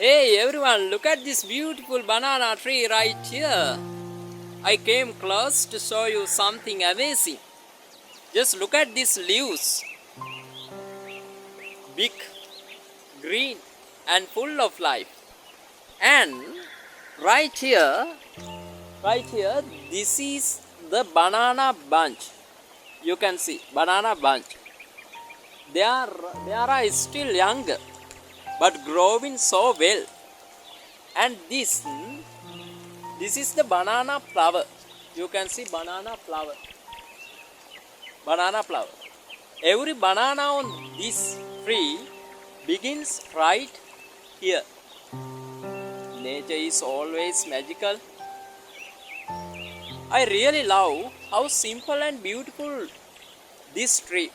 Hey everyone, look at this beautiful banana tree right here. I came close to show you something amazing. Just look at these leaves. Big, green, and full of life. And right here, this is the banana bunch. You can see banana bunch. They are still young, but growing so well. And this is the banana flower. You can see banana flower. Every banana on this tree begins right here. Nature is always magical. I really love how simple and beautiful this tree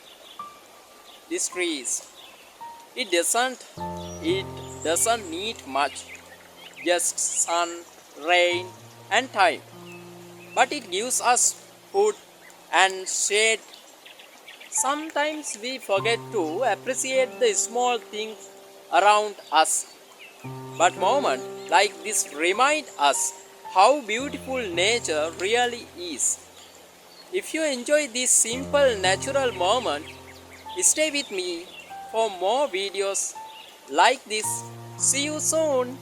is. It doesn't it doesn't need much, just sun, rain, and time. But it gives us food and shade. Sometimes we forget to appreciate the small things around us. But moments like this remind us how beautiful nature really is. If you enjoy this simple natural moment, stay with me for more videos like this. See you soon.